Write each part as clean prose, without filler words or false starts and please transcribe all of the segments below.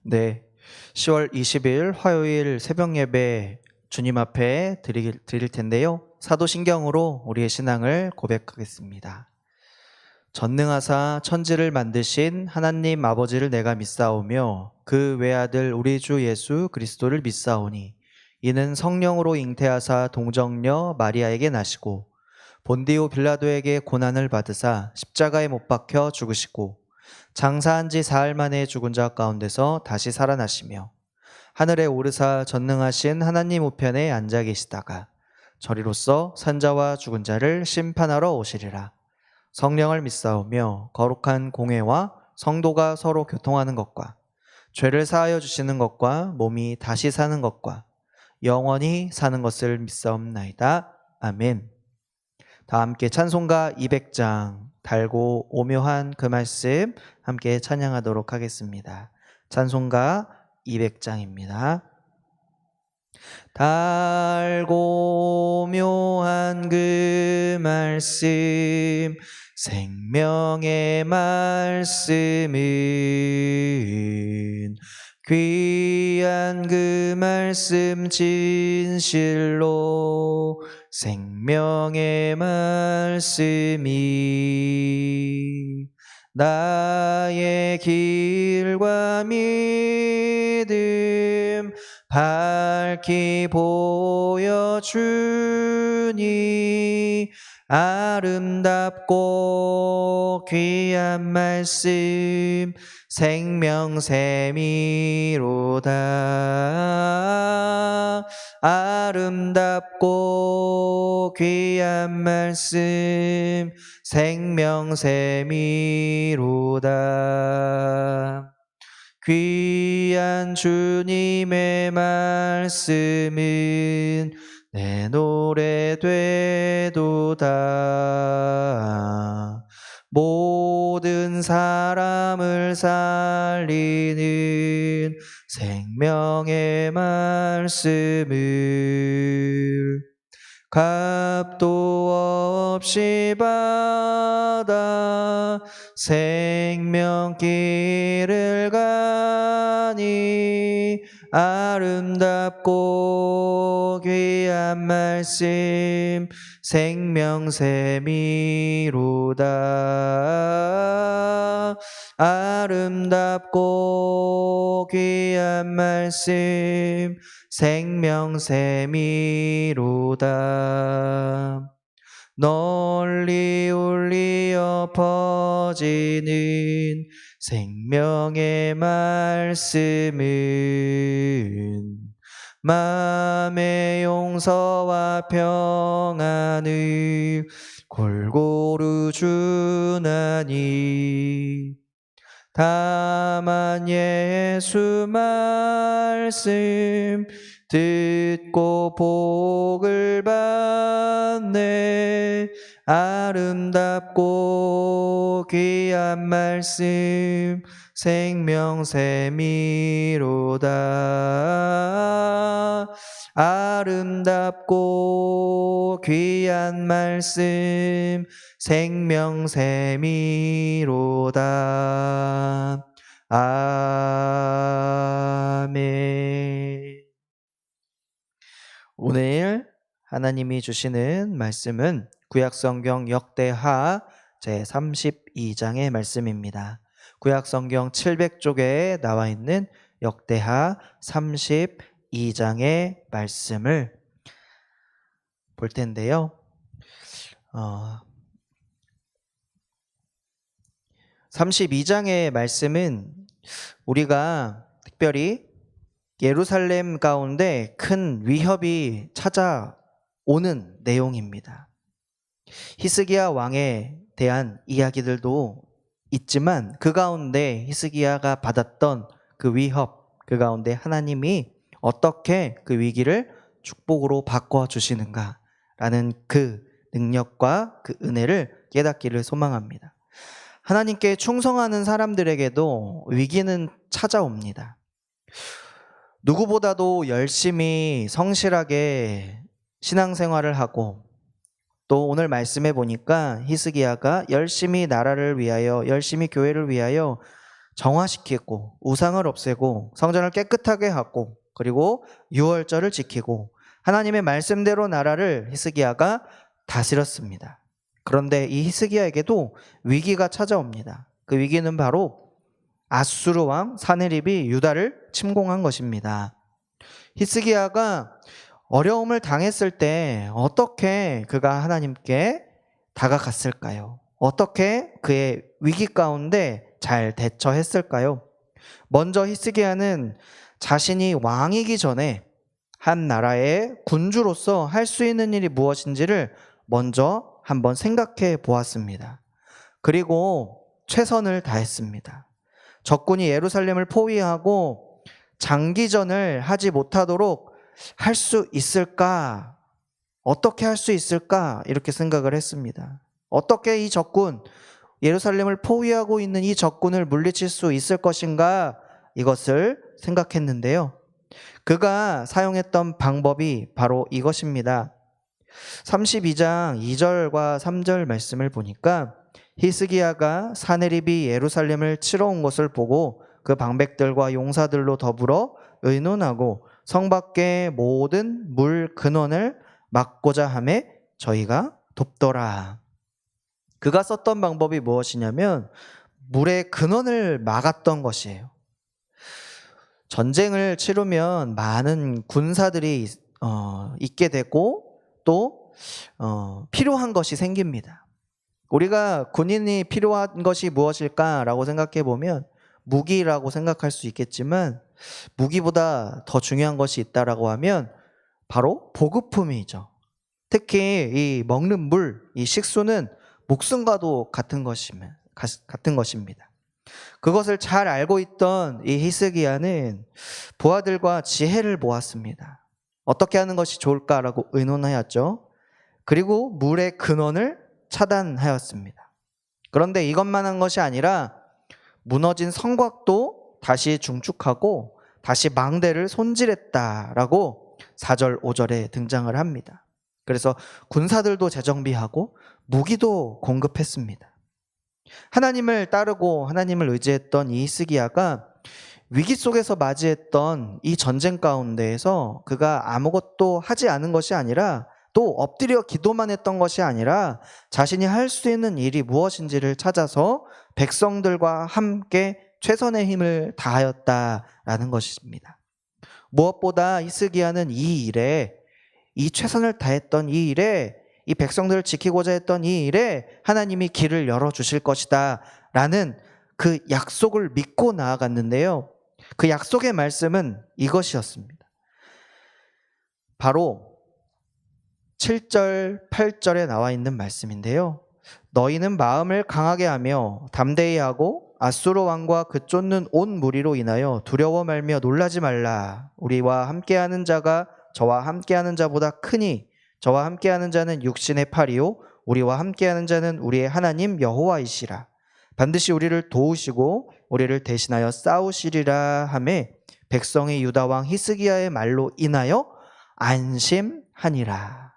네, 10월 20일 화요일 새벽 예배 주님 앞에 드릴 텐데요. 사도신경으로 우리의 신앙을 고백하겠습니다. 전능하사 천지를 만드신 하나님 아버지를 내가 믿사오며 그 외아들 우리 주 예수 그리스도를 믿사오니 이는 성령으로 잉태하사 동정녀 마리아에게 나시고 본디오 빌라도에게 고난을 받으사 십자가에 못 박혀 죽으시고 장사한 지 사흘 만에 죽은 자 가운데서 다시 살아나시며 하늘에 오르사 전능하신 하나님 우편에 앉아 계시다가 저리로서 산자와 죽은 자를 심판하러 오시리라. 성령을 믿사오며 거룩한 공회와 성도가 서로 교통하는 것과 죄를 사하여 주시는 것과 몸이 다시 사는 것과 영원히 사는 것을 믿사옵나이다. 아멘. 다 함께 찬송가 200장 달고 오묘한 그 말씀 함께 찬양하도록 하겠습니다. 찬송가 200장입니다. 달고 오묘한 그 말씀 생명의 말씀은 귀한 그 말씀 진실로 생명의 말씀이 나의 길과 믿음 밝히 보여주니 아름답고 귀한 말씀 생명샘이로다. 아름답고 귀한 말씀 생명샘이로다. 귀한 주님의 말씀은 내 노래 되도다. 모든 사람을 살리는 생명의 말씀을 값도 없이 받아 생명길을 가니 아름답고 귀한 말씀 생명샘이로다. 아름답고 귀한 말씀 생명샘이로다. 널리 울리어 퍼지는 생명의 말씀은 마음의 용서와 평안을 골고루 주나니 다만 예수 말씀 듣고 복을 받네. 아름답고 귀한 말씀 생명샘이로다. 아름답고 귀한 말씀 생명샘이로다. 아멘. 오늘 하나님이 주시는 말씀은 구약성경 역대하 제32장의 말씀입니다. 구약성경 700쪽에 나와 있는 역대하 32장의 말씀을 볼 텐데요. 32장의 말씀은 우리가 특별히 예루살렘 가운데 큰 위협이 찾아오는 내용입니다. 히스기야 왕에 대한 이야기들도 있지만 그 가운데 히스기야가 받았던 그 위협, 그 가운데 하나님이 어떻게 그 위기를 축복으로 바꿔주시는가라는 그 능력과 그 은혜를 깨닫기를 소망합니다. 하나님께 충성하는 사람들에게도 위기는 찾아옵니다. 누구보다도 열심히 성실하게 신앙생활을 하고 또 오늘 말씀해 보니까 히스기야가 열심히 나라를 위하여 열심히 교회를 위하여 정화시키고 우상을 없애고 성전을 깨끗하게 하고 그리고 유월절을 지키고 하나님의 말씀대로 나라를 히스기야가 다스렸습니다. 그런데 이 히스기야에게도 위기가 찾아옵니다. 그 위기는 바로 아수르 왕 사네립이 유다를 침공한 것입니다. 히스기야가 어려움을 당했을 때 어떻게 그가 하나님께 다가갔을까요? 어떻게 그의 위기 가운데 잘 대처했을까요? 먼저 히스기야는 자신이 왕이기 전에 한 나라의 군주로서 할 수 있는 일이 무엇인지를 먼저 한번 생각해 보았습니다. 그리고 최선을 다했습니다. 적군이 예루살렘을 포위하고 장기전을 하지 못하도록 할 수 있을까? 어떻게 할 수 있을까? 이렇게 생각을 했습니다. 어떻게 이 적군, 예루살렘을 포위하고 있는 이 적군을 물리칠 수 있을 것인가? 이것을 생각했는데요. 그가 사용했던 방법이 바로 이것입니다. 32장 2절과 3절 말씀을 보니까 히스기야가 사네립이 예루살렘을 치러 온 것을 보고 그 방백들과 용사들로 더불어 의논하고 성 밖의 모든 물 근원을 막고자 하매 저희가 돕더라. 그가 썼던 방법이 무엇이냐면 물의 근원을 막았던 것이에요. 전쟁을 치르면 많은 군사들이 있게 되고 또 필요한 것이 생깁니다. 우리가 군인이 필요한 것이 무엇일까라고 생각해 보면 무기라고 생각할 수 있겠지만 무기보다 더 중요한 것이 있다라고 하면 바로 보급품이죠. 특히 이 먹는 물, 이 식수는 목숨과도 같은 것입니다. 그것을 잘 알고 있던 이 히스기야는 부하들과 지혜를 모았습니다. 어떻게 하는 것이 좋을까라고 의논하였죠. 그리고 물의 근원을 차단하였습니다. 그런데 이것만 한 것이 아니라 무너진 성곽도 다시 중축하고 다시 망대를 손질했다라고 4절, 5절에 등장을 합니다. 그래서 군사들도 재정비하고 무기도 공급했습니다. 하나님을 따르고 하나님을 의지했던 이 히스기야가 위기 속에서 맞이했던 이 전쟁 가운데에서 그가 아무것도 하지 않은 것이 아니라 또 엎드려 기도만 했던 것이 아니라 자신이 할 수 있는 일이 무엇인지를 찾아서 백성들과 함께 최선의 힘을 다하였다라는 것입니다. 무엇보다 히스기야는 이 최선을 다했던 이 일에 이 백성들을 지키고자 했던 이 일에 하나님이 길을 열어주실 것이다 라는 그 약속을 믿고 나아갔는데요. 그 약속의 말씀은 이것이었습니다. 바로 7절, 8절에 나와 있는 말씀인데요. 너희는 마음을 강하게 하며 담대히 하고 아수르 왕과 그 쫓는 온 무리로 인하여 두려워 말며 놀라지 말라. 우리와 함께하는 자가 저와 함께하는 자보다 크니 저와 함께하는 자는 육신의 팔이요 우리와 함께하는 자는 우리의 하나님 여호와이시라. 반드시 우리를 도우시고 우리를 대신하여 싸우시리라 하매 백성의 유다 왕 히스기야의 말로 인하여 안심하니라.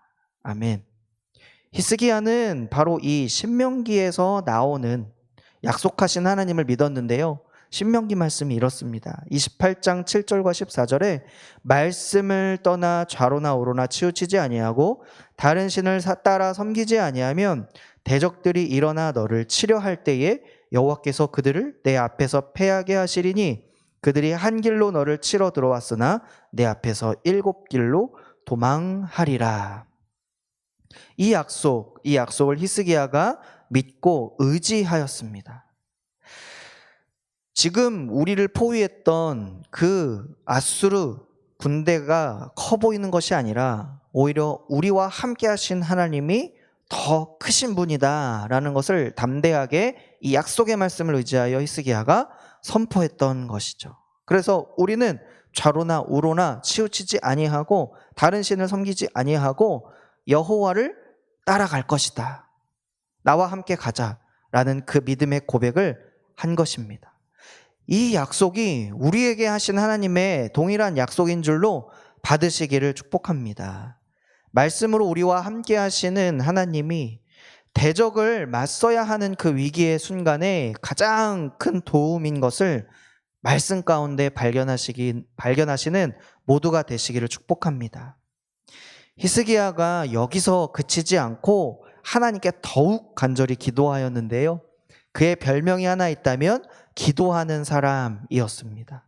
아멘. 히스기야는 바로 이 신명기에서 나오는 약속하신 하나님을 믿었는데요. 신명기 말씀이 이렇습니다. 28장 7절과 14절에 말씀을 떠나 좌로나 우로나 치우치지 아니하고 다른 신을 따라 섬기지 아니하면 대적들이 일어나 너를 치려 할 때에 여호와께서 그들을 내 앞에서 패하게 하시리니 그들이 한 길로 너를 치러 들어왔으나 내 앞에서 7길로 도망하리라. 이 약속을 히스기야가 믿고 의지하였습니다. 지금 우리를 포위했던 그 아수르 군대가 커 보이는 것이 아니라 오히려 우리와 함께 하신 하나님이 더 크신 분이다라는 것을 담대하게 이 약속의 말씀을 의지하여 히스기야가 선포했던 것이죠. 그래서 우리는 좌로나 우로나 치우치지 아니하고 다른 신을 섬기지 아니하고 여호와를 따라갈 것이다. 나와 함께 가자라는 그 믿음의 고백을 한 것입니다. 이 약속이 우리에게 하신 하나님의 동일한 약속인 줄로 받으시기를 축복합니다. 말씀으로 우리와 함께 하시는 하나님이 대적을 맞서야 하는 그 위기의 순간에 가장 큰 도움인 것을 말씀 가운데 발견하시는 모두가 되시기를 축복합니다. 히스기야가 여기서 그치지 않고 하나님께 더욱 간절히 기도하였는데요. 그의 별명이 하나 있다면 기도하는 사람이었습니다.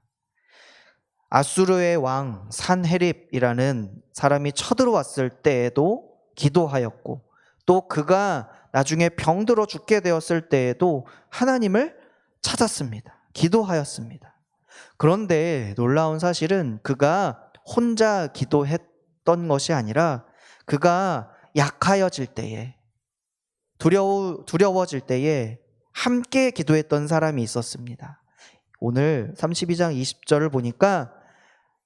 아수르의 왕 산헤립이라는 사람이 쳐들어왔을 때에도 기도하였고, 또 그가 나중에 병들어 죽게 되었을 때에도 하나님을 찾았습니다. 기도하였습니다. 그런데 놀라운 사실은 그가 혼자 기도했던 것이 아니라 그가 약하여질 때에, 두려워질 때에 함께 기도했던 사람이 있었습니다. 오늘 32장 20절을 보니까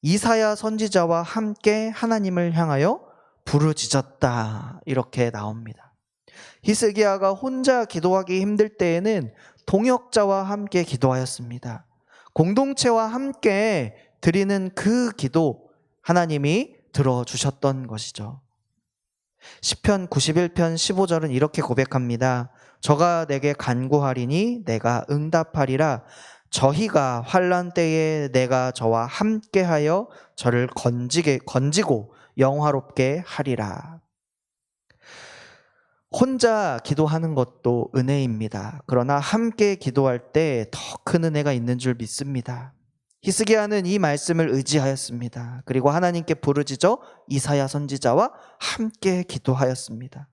이사야 선지자와 함께 하나님을 향하여 부르짖었다, 이렇게 나옵니다. 히스기야가 혼자 기도하기 힘들 때에는 동역자와 함께 기도하였습니다. 공동체와 함께 드리는 그 기도 하나님이 들어주셨던 것이죠. 시편 91편 15절은 이렇게 고백합니다. 저가 내게 간구하리니 내가 응답하리라. 저희가 환난 때에 내가 저와 함께하여 저를 건지고 영화롭게 하리라. 혼자 기도하는 것도 은혜입니다. 그러나 함께 기도할 때 더 큰 은혜가 있는 줄 믿습니다. 히스기야는 이 말씀을 의지하였습니다. 그리고 하나님께 부르짖어 이사야 선지자와 함께 기도하였습니다.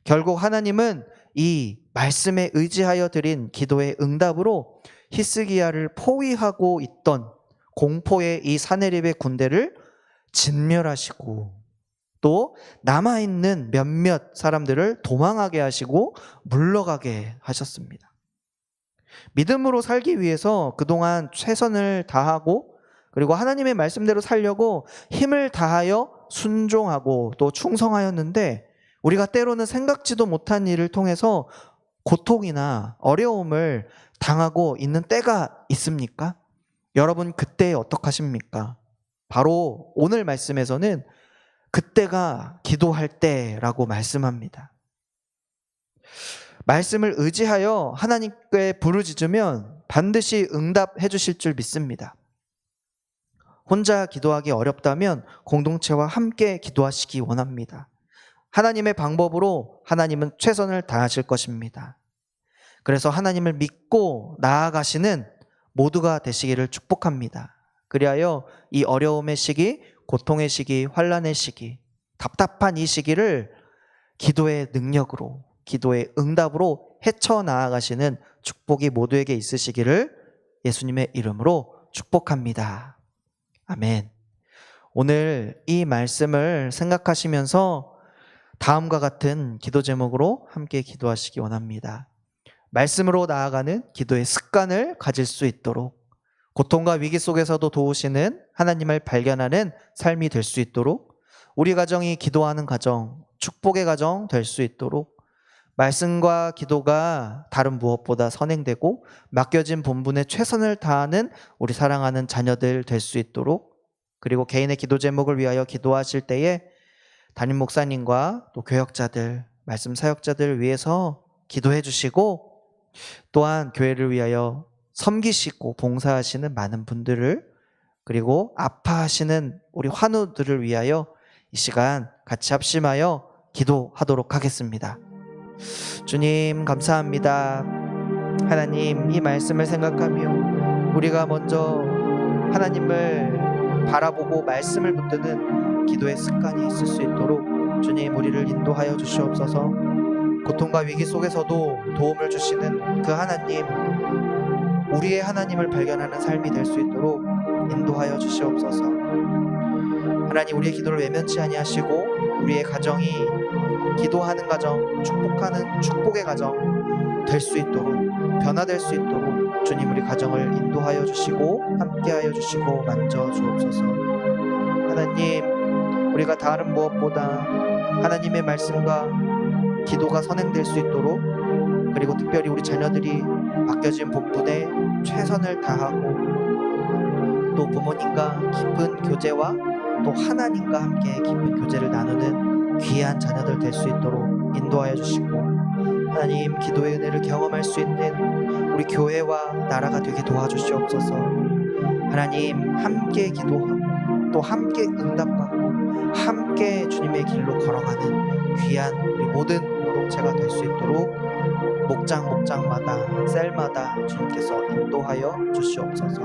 결국 하나님은 이 말씀에 의지하여 드린 기도의 응답으로 히스기야를 포위하고 있던 공포의 이 사네립의 군대를 진멸하시고, 또 남아있는 몇몇 사람들을 도망하게 하시고 물러가게 하셨습니다. 믿음으로 살기 위해서 그동안 최선을 다하고, 그리고 하나님의 말씀대로 살려고 힘을 다하여 순종하고 또 충성하였는데, 우리가 때로는 생각지도 못한 일을 통해서 고통이나 어려움을 당하고 있는 때가 있습니까? 여러분, 그때 어떡하십니까? 바로 오늘 말씀에서는 그때가 기도할 때라고 말씀합니다. 말씀을 의지하여 하나님께 부르짖으면 반드시 응답해 주실 줄 믿습니다. 혼자 기도하기 어렵다면 공동체와 함께 기도하시기 원합니다. 하나님의 방법으로 하나님은 최선을 다하실 것입니다. 그래서 하나님을 믿고 나아가시는 모두가 되시기를 축복합니다. 그리하여 이 어려움의 시기, 고통의 시기, 환난의 시기, 답답한 이 시기를 기도의 능력으로, 기도의 응답으로 헤쳐나아가시는 축복이 모두에게 있으시기를 예수님의 이름으로 축복합니다. 아멘. 오늘 이 말씀을 생각하시면서 다음과 같은 기도 제목으로 함께 기도하시기 원합니다. 말씀으로 나아가는 기도의 습관을 가질 수 있도록, 고통과 위기 속에서도 도우시는 하나님을 발견하는 삶이 될 수 있도록, 우리 가정이 기도하는 가정, 축복의 가정 될 수 있도록, 말씀과 기도가 다른 무엇보다 선행되고 맡겨진 본분에 최선을 다하는 우리 사랑하는 자녀들 될 수 있도록, 그리고 개인의 기도 제목을 위하여 기도하실 때에 담임 목사님과 또 교역자들, 말씀 사역자들을 위해서 기도해 주시고, 또한 교회를 위하여 섬기시고 봉사하시는 많은 분들을, 그리고 아파하시는 우리 환우들을 위하여 이 시간 같이 합심하여 기도하도록 하겠습니다. 주님, 감사합니다. 하나님, 이 말씀을 생각하며 우리가 먼저 하나님을 바라보고 말씀을 붙드는 기도의 습관이 있을 수 있도록 주님, 우리를 인도하여 주시옵소서. 고통과 위기 속에서도 도움을 주시는 그 하나님, 우리의 하나님을 발견하는 삶이 될 수 있도록 인도하여 주시옵소서. 하나님, 우리의 기도를 외면치 아니하시고 우리의 가정이 기도하는 가정, 축복하는 축복의 가정 될 수 있도록, 변화될 수 있도록 주님, 우리 가정을 인도하여 주시고 함께하여 주시고 만져 주옵소서. 하나님, 우리가 다른 무엇보다 하나님의 말씀과 기도가 선행될 수 있도록, 그리고 특별히 우리 자녀들이 맡겨진 본분에 최선을 다하고, 또 부모님과 깊은 교제와 또 하나님과 함께 깊은 교제를 나누는 귀한 자녀들 될 수 있도록 인도하여 주시고, 하나님, 기도의 은혜를 경험할 수 있는 우리 교회와 나라가 되게 도와주시옵소서. 하나님, 함께 기도하고 또 함께 응답받고 함께 주님의 길로 걸어가는 귀한 우리 모든 공동체가 될 수 있도록 목장마다 셀마다 주님께서 인도하여 주시옵소서.